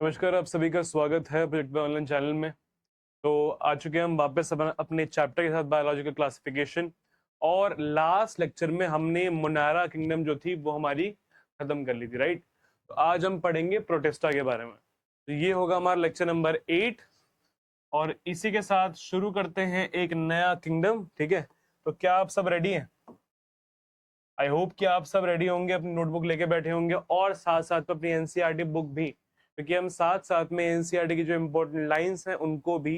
नमस्कार, आप सभी का स्वागत है प्रोजेक्ट ऑनलाइन चैनल में। तो आ चुके हैं हम वापस अपने चैप्टर के साथ बायोलॉजिकल क्लासिफिकेशन। और लास्ट लेक्चर में हमने मोनारा किंगडम जो थी वो हमारी खत्म कर ली थी, राइट। तो आज हम पढ़ेंगे प्रोटिस्टा के बारे में। तो ये होगा हमारा लेक्चर नंबर 8 और इसी के साथ शुरू करते हैं एक नया किंगडम। ठीक है, तो क्या आप सब रेडी हैं? आई होप कि आप सब रेडी होंगे, अपनी नोटबुक लेके बैठे होंगे और साथ साथ में अपनी एनसीईआरटी बुक भी, क्योंकि हम साथ साथ में एनसीईआरटी की जो इम्पोर्टेंट लाइंस हैं उनको भी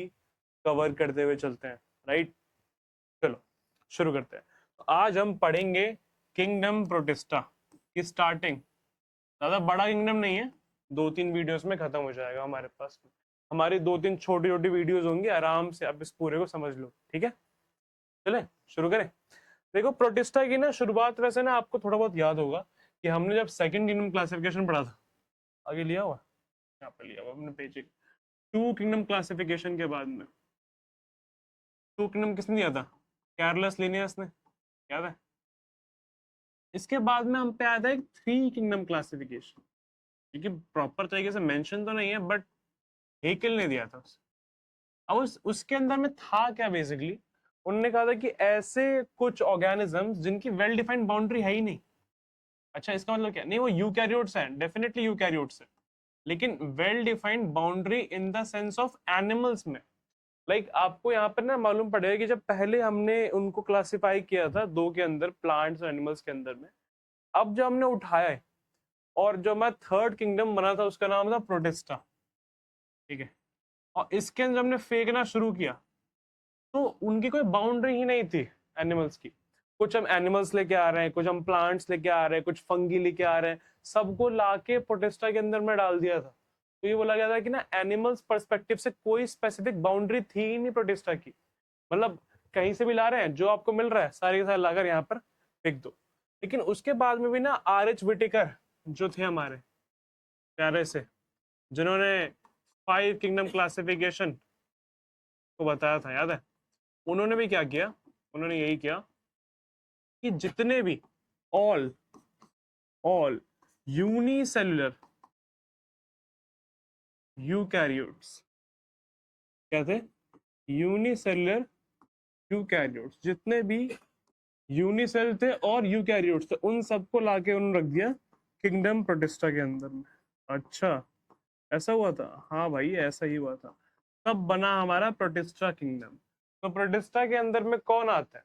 कवर करते हुए चलते हैं, राइट। चलो शुरू करते हैं। तो आज हम पढ़ेंगे किंगडम प्रोटिस्टा की स्टार्टिंग। ज्यादा बड़ा किंगडम नहीं है, 2-3 वीडियोस में खत्म हो जाएगा हमारे पास। हमारी 2-3 छोटी छोटी वीडियोस होंगी, आराम से आप इस पूरे को समझ लो, ठीक है। चले शुरू करें। देखो, प्रोटिस्टा की ना शुरुआत वैसे ना आपको थोड़ा बहुत याद होगा कि हमने जब सेकंड किंगडम क्लासिफिकेशन पढ़ा था, आगे लिया हुआ, यहाँ पे लिया हुआ हमने पेज 2 किंगडम क्लासिफिकेशन के बाद में 2 किंगडम किसने दिया था? कैरलस लिनियस ने, याद है। इसके बाद में हम पे आया था एक 3 किंगडम क्लासिफिकेशन, क्योंकि प्रॉपर तरीके से मेंशन तो नहीं है बट हेकेल ने दिया था उसे। अब उसके अंदर में था क्या बेसिकली, उन्होंने कहा था कि ऐसे कुछ ऑर्गेनिजम्स जिनकी वेल डिफाइंड बाउंड्री है ही नहीं। अच्छा, इसका मतलब क्या? नहीं, वो यूकैरियोट्स हैं, डेफिनेटली यूकैरियोट्स हैं, लेकिन well defined boundary in the sense of animals में। आपको यहाँ पर ना मालूम पड़ेगा कि जब पहले हमने उनको क्लासिफाई किया था 2 के अंदर, प्लांट्स और एनिमल्स के अंदर में, अब जो हमने उठाया है और जो हमारा थर्ड किंगडम बना था उसका नाम था प्रोटिस्टा, ठीक है। और इसके अंदर हमने फेंकना शुरू किया तो उनकी कोई बाउंड्री ही नहीं थी एनिमल्स की। कुछ हम एनिमल्स लेके आ रहे हैं, कुछ हम प्लांट्स लेके आ रहे हैं, कुछ फंगी लेके आ रहे हैं, सबको लाके प्रोटिस्टा के अंदर में डाल दिया था। तो ये बोला गया था कि ना एनिमल्स पर्सपेक्टिव से कोई स्पेसिफिक बाउंड्री थी ही नहीं प्रोटिस्टा की। मतलब कहीं से भी ला रहे हैं, जो आपको मिल रहा है सारे के सारे लाकर यहाँ पर फेंक दो। लेकिन उसके बाद में भी ना आर.एच. विटेकर जो थे हमारे प्यारे से, जिन्होंने 5 किंगडम क्लासिफिकेशन को बताया था, याद है। उन्होंने भी क्या किया, उन्होंने यही किया कि जितने भी ऑल ऑल यूनिसेल्युलर यूकैरियोट्स, क्या थे? यूनिसेल्युलर यूकैरियोट्स, जितने भी यूनिसेल थे और यूकैरियोट्स थे, उन सबको लाके उन्होंने रख दिया किंगडम प्रोटिस्टा के अंदर में। अच्छा, ऐसा हुआ था? हाँ भाई, ऐसा ही हुआ था। तब बना हमारा प्रोटिस्टा किंगडम। तो प्रोटिस्टा के अंदर में कौन आता है?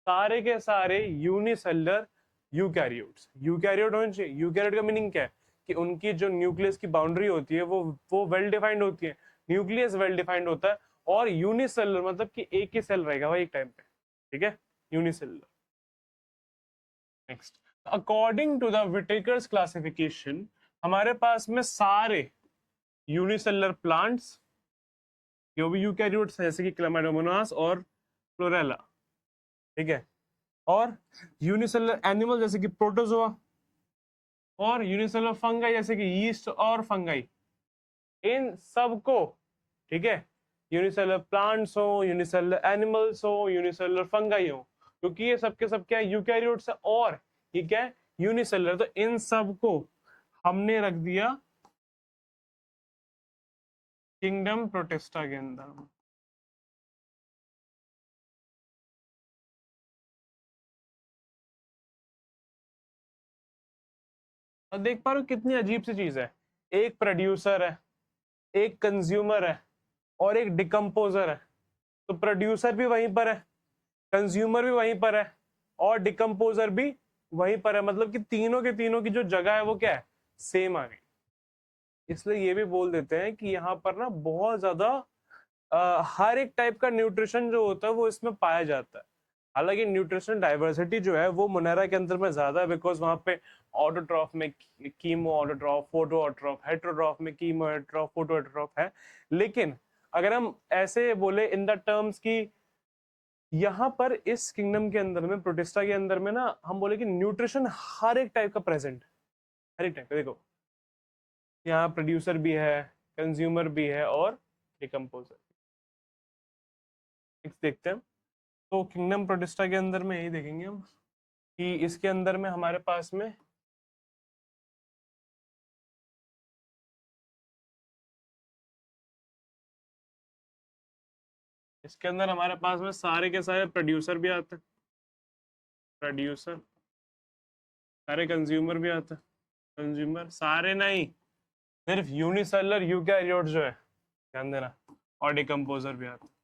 सारे के सारे यूनिसेलुलर यूकैरियोट्स। यूकैरियोट होने चाहिए। यूकैरियोट का मीनिंग क्या है कि उनकी जो न्यूक्लियस की बाउंड्री होती है वो वेल डिफाइंड होती है, न्यूक्लियस वेल डिफाइंड होता है। और यूनिसेलुलर मतलब कि एक ही सेल रहेगा भाई एक टाइम पे, ठीक है, unicellular. Next, according to the Whittaker's classification, हमारे पास में सारे यूनिसेलुलर प्लांट्स, जो भी यूकैरियोट्स हैं जैसे कि क्लेमाइडोमोनास और क्लोरेला, ठीक है, और यूनिसेलुलर एनिमल जैसे कि प्रोटोजोआ, और यूनिसेलुलर फंगाई जैसे कि यीस्ट और फंगाई, इन सबको, ठीक है, यूनिसेलुलर प्लांट्स हो, यूनिसेलुलर एनिमल्स हो, यूनिसेलुलर फंगाई हो, क्योंकि ये सबके सब क्या है? यूकैरियोट्स है और ये क्या है? यूनिसेलुलर। तो इन सबको हमने रख दिया किंगडम प्रोटिस्टा के अंदर। और देख पा रहे हो कितनी अजीब सी चीज है, एक प्रोड्यूसर है, एक कंज्यूमर है और एक डिकम्पोजर है। तो प्रोड्यूसर भी वहीं पर है, कंज्यूमर भी वहीं पर है और डिकम्पोजर भी वहीं पर है। मतलब कि तीनों के तीनों की जो जगह है वो क्या है? सेम आ गई। इसलिए ये भी बोल देते हैं कि यहाँ पर ना बहुत ज्यादा हर एक टाइप का न्यूट्रिशन जो होता है वो इसमें पाया जाता है। हालांकि न्यूट्रिशन डाइवर्सिटी जो है वो मोनेरा के अंदर में ज्यादा है, बिकॉज वहां पे ऑटोट्रॉफ में chemo autotroph, photo autotroph, heterotroph में कीमो हेट्रोट्रॉफ, फोटो हेट्रोट्रॉफ है। लेकिन अगर हम ऐसे बोले इन द टर्म्स की यहाँ पर इस किंगडम के अंदर में, प्रोटिस्टा के अंदर में ना, हम बोले कि न्यूट्रिशन हर एक टाइप का प्रेजेंट, हर एक टाइप का। देखो, यहाँ प्रोड्यूसर भी है, कंज्यूमर भी है और डिकम्पोजर। देखते हैं। तो किंगडम प्रोटिस्टा के अंदर में यही देखेंगे हम कि इसके अंदर में हमारे पास में इसके अंदर हमारे पास में सारे के सारे प्रोड्यूसर भी आते हैं, प्रोड्यूसर, सारे कंज्यूमर भी आते हैं, कंज्यूमर सारे नहीं, सिर्फ यूनिसेलुलर यूकैरियोट जो है, ध्यान देना, और डिकम्पोजर भी आते हैं।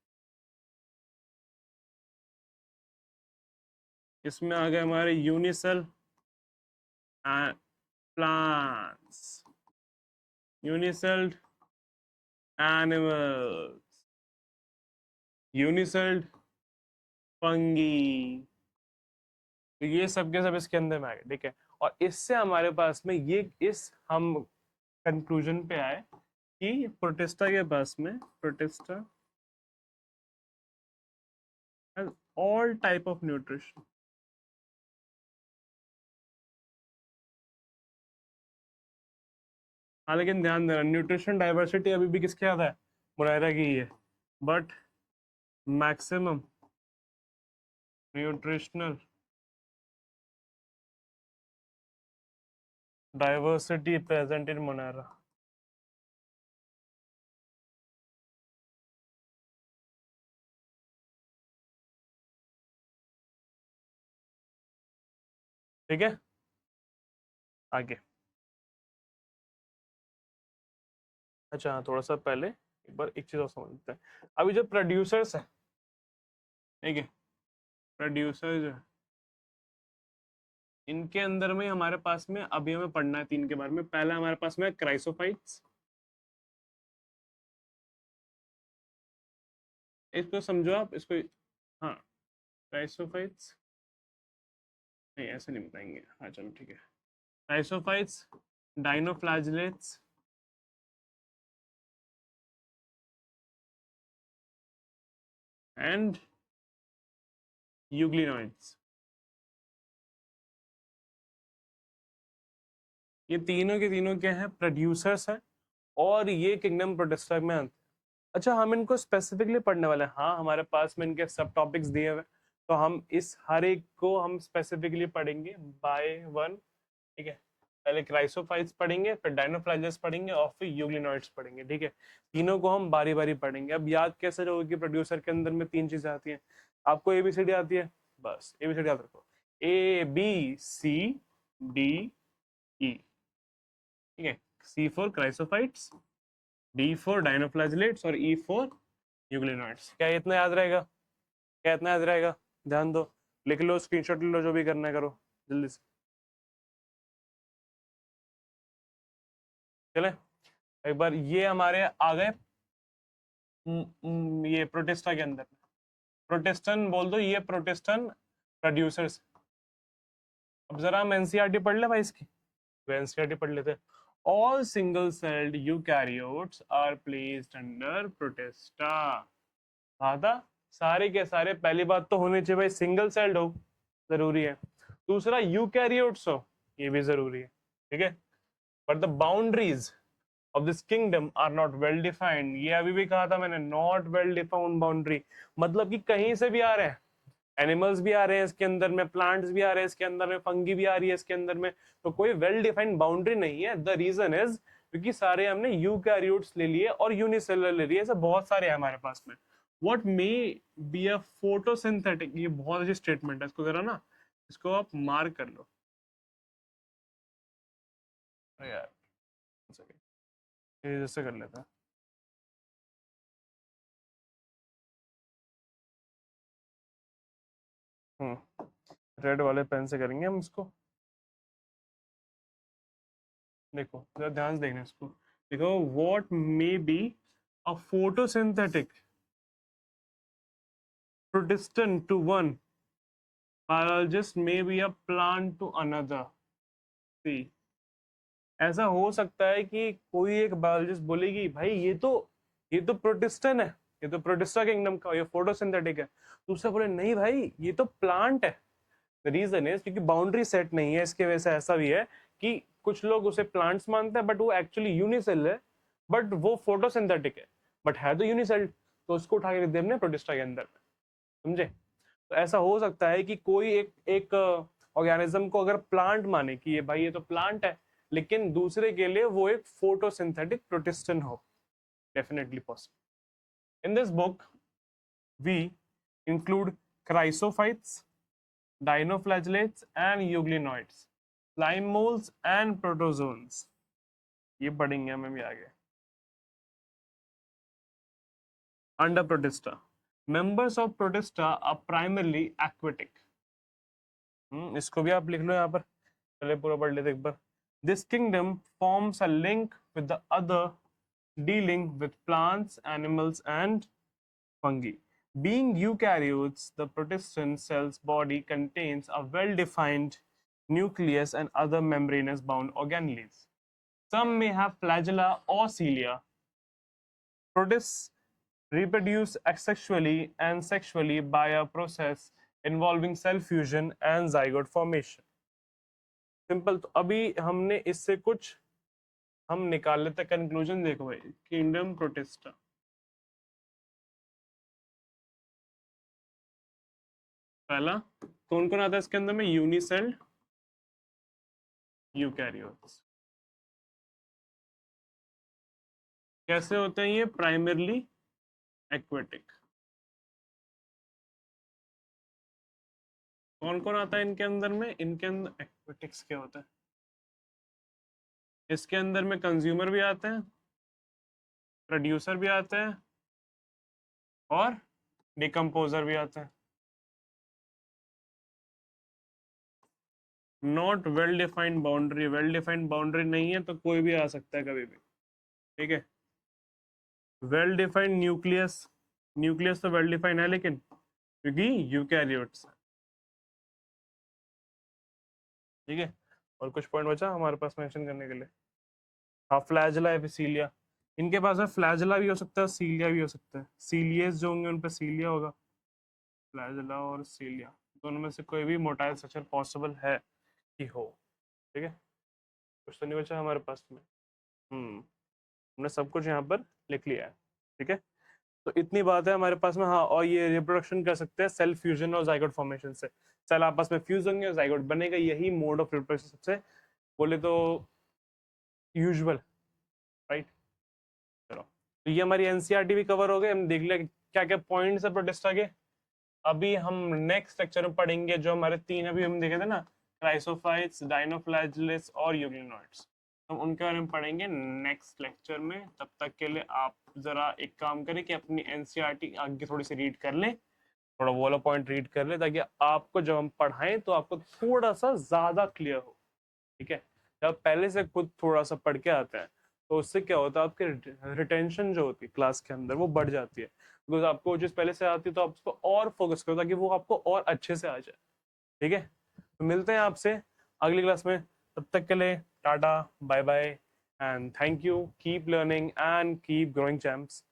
इसमें आ गए हमारे यूनिसेल प्लांट्स, यूनिसेल्ड एनिमल्स, यूनिसेल्ड फंगी, तो ये सब के सब इसके अंदर में आ गए, ठीक है। और इससे हमारे पास में ये इस हम कंक्लूजन पे आए कि प्रोटिस्टा के पास में, protista has all type of nutrition, हाँ लेकिन ध्यान देना न्यूट्रिशन डाइवर्सिटी अभी भी किसके आता है, मुनायरा की ही है, but maximum nutritional diversity present in Monera. ठीक है, आगे। अच्छा हाँ, थोड़ा सा पहले एक बार एक चीज और समझ लेते हैं। अभी जो प्रोड्यूसर्स है, ठीक है, प्रोड्यूसर जो है, इनके अंदर में हमारे पास में अभी हमें पढ़ना है तीन के बारे में। पहला हमारे पास में क्राइसोफाइट्स, इसको समझो आप, इसको, हाँ क्राइसोफाइट्स, नहीं ऐसे नहीं बताएंगे, हाँ चलो ठीक है। क्राइसोफाइट्स, डाइनोफ्लैजिलेट्स, एंड यूग्लिनोइड्स, ये तीनों के तीनों क्या है, प्रोड्यूसर्स हैं, और ये किंगडम प्रोटिस्टा में आते हैं। अच्छा हम इनको स्पेसिफिकली पढ़ने वाले हैं, हाँ हमारे पास में इनके सब टॉपिक्स दिए हुए, तो हम इस हर एक को हम स्पेसिफिकली पढ़ेंगे बाय वन, ठीक है। पहले क्राइसोफाइट्स पढ़ेंगे, फिर डाइनोफ्लाजेल्स पढ़ेंगे, और फिर यूग्लिनोइड्स पढ़ेंगे, ठीक है। तीनों को हम बारी बारी पढ़ेंगे। अब याद कैसे रहोगे कि प्रोड्यूसर के अंदर में तीन चीजें आती हैं, आपको एबीसीडी आती है, बस एबीसीडी याद रखो, ABCDE, ठीक है। C for chrysophytes, D for dinoflagellates, और E फॉर यूग्लिनोइड्स। क्या इतना याद रहेगा, क्या इतना याद रहेगा, ध्यान दो, लिख लो, स्क्रीनशॉट ले लो, जो भी करना है करो जल्दी से। चले एक बार ये हमारे आ गए ये प्रोटेस्टा के अंदर, प्रोटेस्टन बोल दो, ये प्रोटेस्टन प्रोड्यूसर्स। अब जरा हम एनसीईआरटी पढ़ ले भाई इसकी, एनसीईआरटी पढ़ लेते हैं। All single celled eukaryotes are placed under Protista. हाँ था, सारे के सारे, पहली बात तो होनी चाहिए भाई सिंगल सेल्ड हो, जरूरी है। दूसरा यूकैरियोट्स हो, ये भी जरूरी है, ठीक है। But the boundaries of this kingdom are not well defined, ये अभी भी कहा था मैंने, not well defined boundary, मतलब कि कहीं से भी आ रहे हैं, एनिमल्स भी आ रहे हैं इसके अंदर में, प्लांट्स भी आ रहे हैं इसके अंदर में, फंगी भी आ रही है इसके अंदर में, तो कोई वेल डिफाइंड बाउंड्री नहीं है। द रीजन इज क्योंकि सारे हमने यूकैरियोट्स ले लिए और यूनिसेलुलर ले लिए, ऐसे बहुत सारे हैं हमारे पास में। What may be a photosynthetic, ये बहुत अच्छी स्टेटमेंट है, इसको जरा ना, इसको आप मार्क कर लो यार, जैसे कर लेता है। रेड वाले पेन से करेंगे हम इसको, देखो जरा ध्यान से देखना इसको, देखो what may be a photosynthetic protistan to one biologist may be a plant to another. See, ऐसा हो सकता है कि कोई एक बायोलॉजिस्ट बोलेगी भाई ये तो प्रोटिस्टन है, ये तो प्रोटिस्टा किंगडम का, ये फोटोसिंथेटिक है। दूसरा बोले नहीं भाई ये तो प्लांट है। द रीजन इज क्योंकि बाउंड्री सेट नहीं है, इसके वजह से ऐसा भी है कि कुछ लोग उसे प्लांट्स मानते हैं बट वो एक्चुअली यूनिसेल है, बट वो फोटोसिंथेटिक है, बट है तो यूनिसेल, तो उसको उठा के रख दिया हमने प्रोटिस्टा के अंदर, समझे। तो ऐसा हो सकता है कि कोई एक एक ऑर्गेनिज्म को अगर प्लांट माने कि ये भाई ये तो प्लांट है, लेकिन दूसरे के लिए वो एक फोटोसिंथेटिक प्रोटिस्टन हो, definitely possible. In this book we include chrysophytes, dinoflagellates and euglenoids, slime moulds and protozoans. ये पढ़ेंगे हमें भी आगे। Under protista, members of protista are primarily aquatic। इसको भी आप लिख लो यहाँ पर, चले पूरा पढ़ लेते एक बार। This kingdom forms a link with the other, dealing with plants, animals, and fungi. Being eukaryotes, the protistan cell's body contains a well-defined nucleus and other membranous bound organelles. Some may have flagella or cilia. Protists reproduce asexually and sexually by a process involving cell fusion and zygote formation। Simple. तो अभी हमने इससे कुछ हम निकाल लेते हैं conclusion. देखो भाई, किंगडम प्रोटिस्टा, पहला कौन कौन आता है इसके अंदर में? यूनिसेल्ड यूकैरियोट्स। कैसे होते हैं ये? Primarily aquatic. कौन कौन आता है इनके अंदर में? इनके अंदर एक्वेटिक्स क्या होता है? इसके अंदर में कंज्यूमर भी आते हैं, प्रोड्यूसर भी आते हैं, और डिकम्पोजर भी आते हैं। Not well defined boundary, well defined boundary नहीं है तो कोई भी आ सकता है कभी भी, ठीक है। वेल डिफाइंड न्यूक्लियस, न्यूक्लियस तो वेल डिफाइंड है लेकिन क्योंकि यूकैरियोट्स, ठीक है। और कुछ पॉइंट बचा हमारे पास मेंशन करने के लिए? हाँ, फ्लैजेला एपिसीलिया, इनके पास में फ्लैजेला भी हो सकता है, सीलिया भी हो सकता है। सीलियस जो होंगे उन पर सीलिया होगा, फ्लैजेला और सीलिया दोनों में से कोई भी मोटाइल स्ट्रक्चर पॉसिबल है कि हो, ठीक है। कुछ तो नहीं बचा हमारे पास में। हमने सब कुछ यहाँ पर लिख लिया है, ठीक है। तो इतनी बात है हमारे पास में। हाँ, और ये रिप्रोडक्शन कर सकते हैं सेल फ्यूजन और जाइगोट फॉर्मेशन से। सेल आपस में फ्यूज होंगे और जाइगोट बनेगा, यही मोड ऑफ रिप्रोडक्शन सबसे बोले तो यूजुअल, राइट। चलो, तो ये हमारी एनसीईआरटी भी कवर हो गई। हम देख लिया क्या क्या पॉइंट्स है प्रोटिस्टा के। अभी हम नेक्स्ट लेक्चर में पढ़ेंगे जो हमारे तीन अभी हम देखे थे ना, क्राइसोफाइट्स, डाइनोफ्लैजेलेट्स और यूग्लिनॉइड्स। हम उनके बारे में पढ़ेंगे नेक्स्ट लेक्चर में। तब तक के लिए आप जरा एक काम करें कि अपनी एनसीईआरटी आगे थोड़ी सी रीड कर लें, थोड़ा वो वाला पॉइंट रीड कर लें, ताकि आपको जब हम पढ़ाएं तो आपको थोड़ा सा ज्यादा क्लियर हो, ठीक है। जब पहले से खुद थोड़ा सा पढ़ के आते हैं तो उससे क्या होता है, आपकी रिटेंशन जो होती है क्लास के अंदर वो बढ़ जाती है। बिकॉज आपको वो चीज पहले से आती है तो आप उसको और फोकस करो ताकि वो आपको और अच्छे से आ जाए, ठीक है। तो मिलते हैं आपसे अगली क्लास में। तब तक के लिए tata, bye bye, and thank you. Keep learning and keep growing champs.